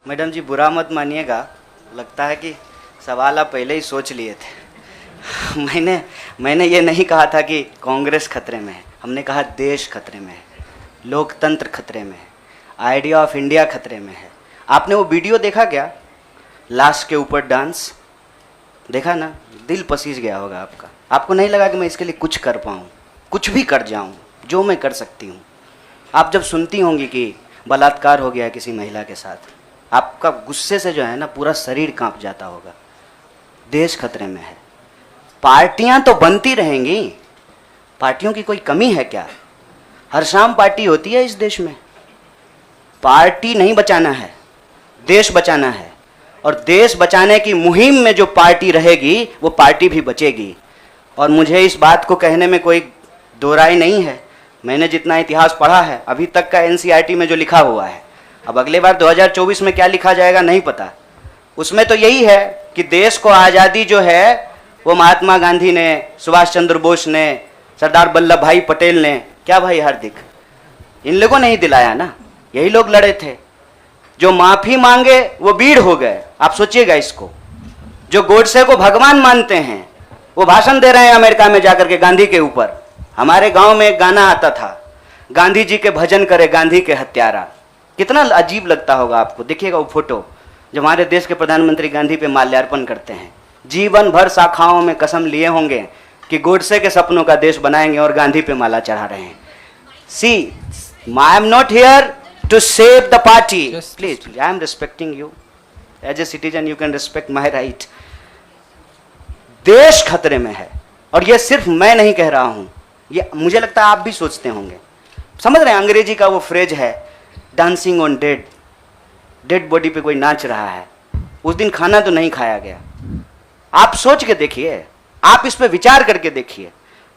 Madam जी बुरा मत मानिएगा, लगता है कि सवाल आप पहले ही सोच लिए थे। मैंने ये नहीं कहा था कि कांग्रेस खतरे में है, हमने कहा देश खतरे में है, लोकतंत्र खतरे में है, आइडिया ऑफ इंडिया खतरे में है। आपने वो वीडियो देखा क्या, लाश के ऊपर डांस देखा ना? दिल पसीज गया होगा आपका। आपको नहीं लगा कि मैं इसके लिए कुछ कर पाऊँ, कुछ भी कर जाऊँ जो मैं कर सकती हूँ। आप जब सुनती होंगी कि बलात्कार हो गया है किसी महिला के साथ, आपका गुस्से से जो है ना पूरा शरीर कांप जाता होगा। देश खतरे में है। पार्टियां तो बनती रहेंगी, पार्टियों की कोई कमी है क्या? हर शाम पार्टी होती है इस देश में। पार्टी नहीं बचाना है, देश बचाना है। और देश बचाने की मुहिम में जो पार्टी रहेगी वो पार्टी भी बचेगी। और मुझे इस बात को कहने में कोई दो राय नहीं है। मैंने जितना इतिहास पढ़ा है अभी तक का एनसीईआरटी में जो लिखा हुआ है, अब अगले बार 2024 में क्या लिखा जाएगा नहीं पता। उसमें तो यही है कि देश को आज़ादी जो है वो महात्मा गांधी ने, सुभाष चंद्र बोस ने, सरदार वल्लभ भाई पटेल ने, क्या भाई हार्दिक, इन लोगों ने ही दिलाया ना। यही लोग लड़े थे। जो माफी मांगे वो वीर हो गए। आप सोचिएगा इसको। जो गोडसे को भगवान मानते हैं वो भाषण दे रहे हैं अमेरिका में जाकर के गांधी के ऊपर। हमारे गांव में एक गाना आता था, गांधी जी के भजन करे गांधी के हत्यारा। कितना अजीब लगता होगा आपको। देखिएगा वो फोटो जब हमारे देश के प्रधानमंत्री गांधी पे माल्यार्पण करते हैं। जीवन भर शाखाओं में कसम लिए होंगे कि गोडसे के सपनों का देश बनाएंगे और गांधी पे माला चढ़ा रहे हैं। See, I am not here to save the party. Please, I am respecting you. As a citizen, you can respect my right. देश खतरे में है। और ये सिर्फ मैं नहीं कह रहा हूं, ये मुझे लगता है आप भी सोचते होंगे। समझ रहे हैं, अंग्रेजी का वो फ्रेज है, dancing on dead. Dead body पे कोई नाच रहा है। उस दिन खाना तो नहीं खाया गया। आप सोच के देखिए, आप इस पे विचार करके देखिए।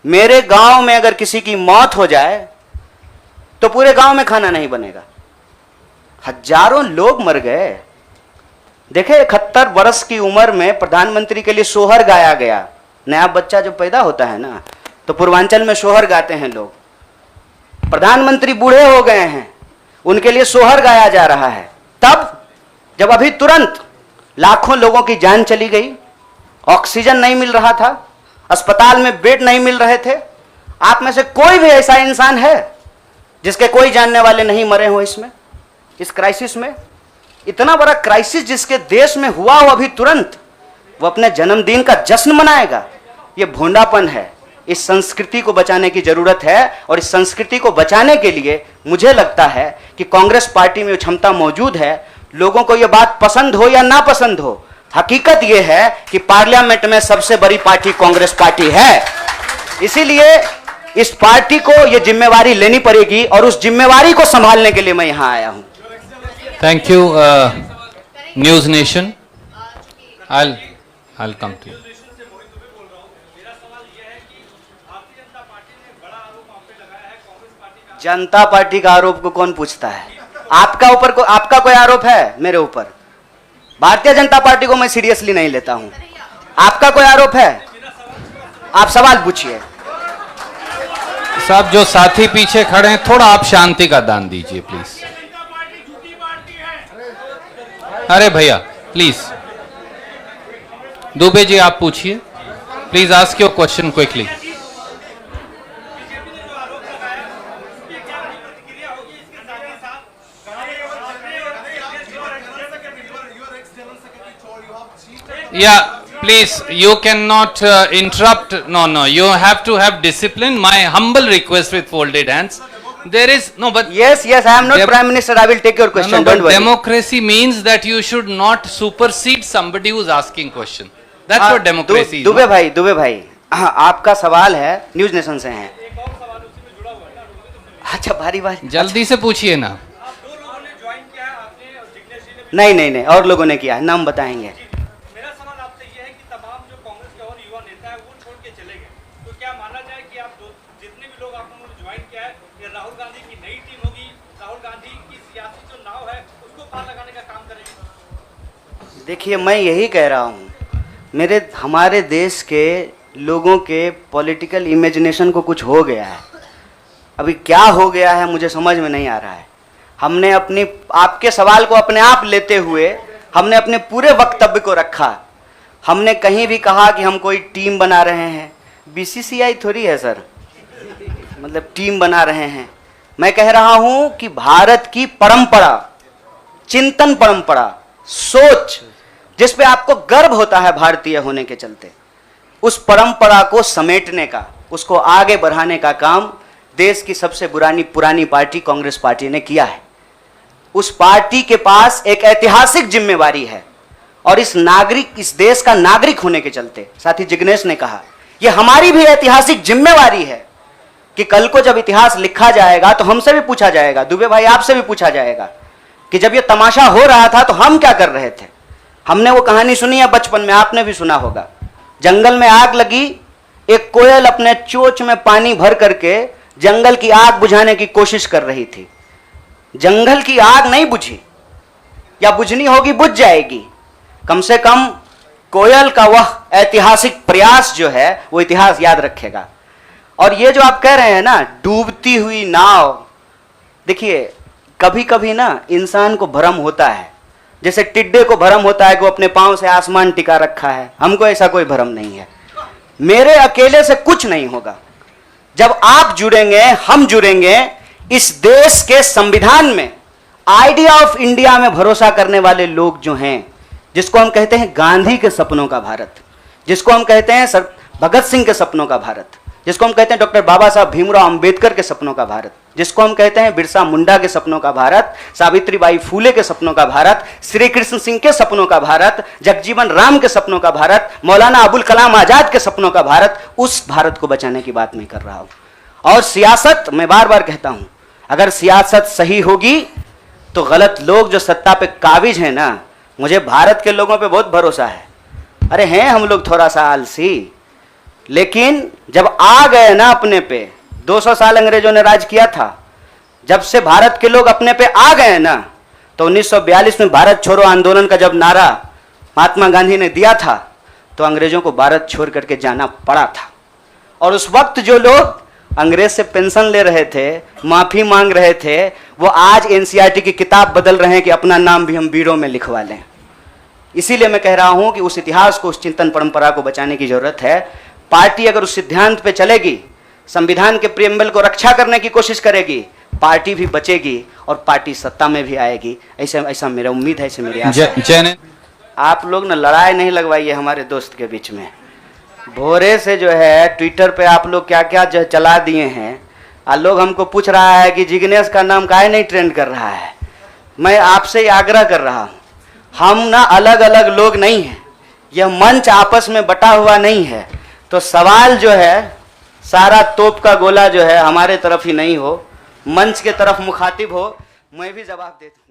मेरे गांव में अगर किसी की मौत हो जाए तो पूरे गांव में खाना नहीं बनेगा। हजारों लोग मर गए। देखे 71 वर्ष की उम्र में प्रधानमंत्री के लिए सोहर गाया गया। नया बच्चा जब पैदा होता है ना तो पूर्वांचल में सोहर गाते हैं लोग। प्रधानमंत्री बूढ़े हो गए हैं, उनके लिए सोहर गाया जा रहा है। तब जब अभी तुरंत लाखों लोगों की जान चली गई, ऑक्सीजन नहीं मिल रहा था, अस्पताल में बेड नहीं मिल रहे थे। आप में से कोई भी ऐसा इंसान है जिसके कोई जानने वाले नहीं मरे हो इसमें, इस क्राइसिस में? इतना बड़ा क्राइसिस जिसके देश में हुआ हो अभी तुरंत, वो अपने जन्मदिन का जश्न मनाएगा? ये भोंडापन है। इस संस्कृति को बचाने की जरूरत है। और इस संस्कृति को बचाने के लिए मुझे लगता है कि कांग्रेस पार्टी में क्षमता मौजूद है। लोगों को यह बात पसंद हो या ना पसंद हो, हकीकत यह है कि पार्लियामेंट में सबसे बड़ी पार्टी कांग्रेस पार्टी है। इसीलिए इस पार्टी को यह जिम्मेवारी लेनी पड़ेगी और उस जिम्मेवारी को संभालने के लिए मैं यहां आया हूं। Thank you, News Nation. I'll come to you. Janata party का आरोप को कौन पूछता है? आपका कोई आरोप है मेरे ऊपर? भारतीय जनता पार्टी को मैं सीरियसली नहीं लेता हूं। आपका कोई आरोप है? आप सवाल पूछिए। साहब, जो साथी पीछे खड़े हैं, थोड़ा आप शांति का दान दीजिए प्लीज। अरे भैया प्लीज, दुबे जी आप पूछिए please. Ask your question quickly. Yeah, please, you cannot interrupt. No, you have to have discipline. My humble request with folded hands. There is no, but yes, I am not Prime Minister. I will take your question. No, don't but worry. Democracy means that you should not supersede somebody who is asking question. That's what democracy is. Dubey भाई, आपका सवाल है, news nation से हैं। अच्छा, भारी जल्दी से पूछिए ना। नहीं, और लोगों ने किया है, नाम बताएंगे। मेरा सवाल आपसे ये है कि तमाम जो कांग्रेस के और युवा नेता है वो छोड़ के चले गए, तो क्या माना जाए कि आप जितने भी लोग आपने ज्वाइन किया है, ये राहुल गांधी की नई टीम होगी, राहुल गांधी की सियासी जो नाव है उसको पार लगाने का काम करेगी? देखिए, मैं यही कह रहा हूँ, हमारे देश के लोगों के पॉलिटिकल इमेजिनेशन को कुछ हो गया है। अभी क्या हो गया है मुझे समझ में नहीं आ रहा है। हमने अपनी आपके सवाल को अपने आप लेते हुए हमने अपने पूरे वक्तव्य को रखा। हमने कहीं भी कहा कि हम कोई टीम बना रहे हैं, बीसीसीआई थोड़ी है सर, मतलब टीम बना रहे हैं। मैं कह रहा हूं कि भारत की परंपरा, चिंतन परंपरा, सोच, जिस पे आपको गर्व होता है भारतीय होने के चलते, उस परंपरा को समेटने का, उसको आगे बढ़ाने का काम देश की सबसे पुरानी पार्टी कांग्रेस पार्टी ने किया है। उस पार्टी के पास एक ऐतिहासिक जिम्मेवारी है और इस देश का नागरिक होने के चलते, साथी जिग्नेश ने कहा, यह हमारी भी ऐतिहासिक जिम्मेवारी है कि कल को जब इतिहास लिखा जाएगा तो हमसे भी पूछा जाएगा, दुबे भाई आपसे भी पूछा जाएगा कि जब यह तमाशा हो रहा था तो हम क्या कर रहे थे। हमने वो कहानी सुनी है बचपन में, आपने भी सुना होगा। जंगल में आग लगी, एक कोयल अपने चोंच में पानी भर करके जंगल की आग बुझाने की कोशिश कर रही थी। जंगल की आग नहीं बुझी, या बुझनी होगी बुझ जाएगी। कम से कम कोयल का वह ऐतिहासिक प्रयास जो है वो इतिहास याद रखेगा। और ये जो आप कह रहे हैं ना, डूबती हुई नाव, देखिए कभी कभी ना इंसान को भ्रम होता है, जैसे टिड्डे को भ्रम होता है कि वो अपने पांव से आसमान टिका रखा है। हमको ऐसा कोई भ्रम नहीं है। मेरे अकेले से कुछ नहीं होगा। जब आप जुड़ेंगे, हम जुड़ेंगे, इस देश के संविधान में, आइडिया ऑफ इंडिया में भरोसा करने वाले लोग जो हैं, जिसको हम कहते हैं गांधी के सपनों का भारत, जिसको हम कहते हैं भगत सिंह के सपनों का भारत, जिसको हम कहते हैं डॉक्टर बाबा साहब भीमराव अंबेडकर के सपनों का भारत, जिसको हम कहते हैं बिरसा मुंडा के सपनों का भारत, सावित्रीबाई फूले के सपनों का भारत, श्री कृष्ण सिंह के सपनों का भारत, जगजीवन राम के सपनों का भारत, मौलाना अबुल कलाम आजाद के सपनों का भारत, उस भारत को बचाने की बात मैं कर रहा हूं। और सियासत, मैं बार बार कहता हूं, अगर सियासत सही होगी तो गलत लोग जो सत्ता पे काबिज हैं ना, मुझे भारत के लोगों पे बहुत भरोसा है। अरे हैं हम लोग थोड़ा सा आलसी, लेकिन जब आ गए ना अपने पे, 200 साल अंग्रेजों ने राज किया था, जब से भारत के लोग अपने पे आ गए ना, तो 1942 में भारत छोड़ो आंदोलन का जब नारा महात्मा गांधी ने दिया था, तो अंग्रेजों को भारत छोड़ करके जाना पड़ा था। और उस वक्त जो लोग अंग्रेज से पेंशन ले रहे थे, माफी मांग रहे थे, वो आज एनसीईआरटी की किताब बदल रहे हैं कि अपना नाम भी हम बीड़ों में लिखवा लें। इसीलिए मैं कह रहा हूं कि उस इतिहास को, उस चिंतन परंपरा को बचाने की जरूरत है। पार्टी अगर उस सिद्धांत पे चलेगी, संविधान के प्रियम्बल को रक्षा करने की कोशिश करेगी, पार्टी भी बचेगी और पार्टी सत्ता में भी आएगी। ऐसा मेरा उम्मीद है, ऐसे मेरी आशा है। आप लोग ना लड़ाई नहीं लगवाइए हमारे दोस्त के बीच में। भोरे से जो है ट्विटर पे आप लोग क्या क्या जो चला दिए हैं, और लोग हमको पूछ रहा है कि जिग्नेश का नाम काहे नहीं ट्रेंड कर रहा है। मैं आपसे ही आग्रह कर रहा हूँ, हम ना अलग अलग लोग नहीं हैं, यह मंच आपस में बटा हुआ नहीं है। तो सवाल जो है, सारा तोप का गोला जो है हमारे तरफ ही नहीं हो, मंच के तरफ मुखातिब हो, मैं भी जवाब देता हूँ।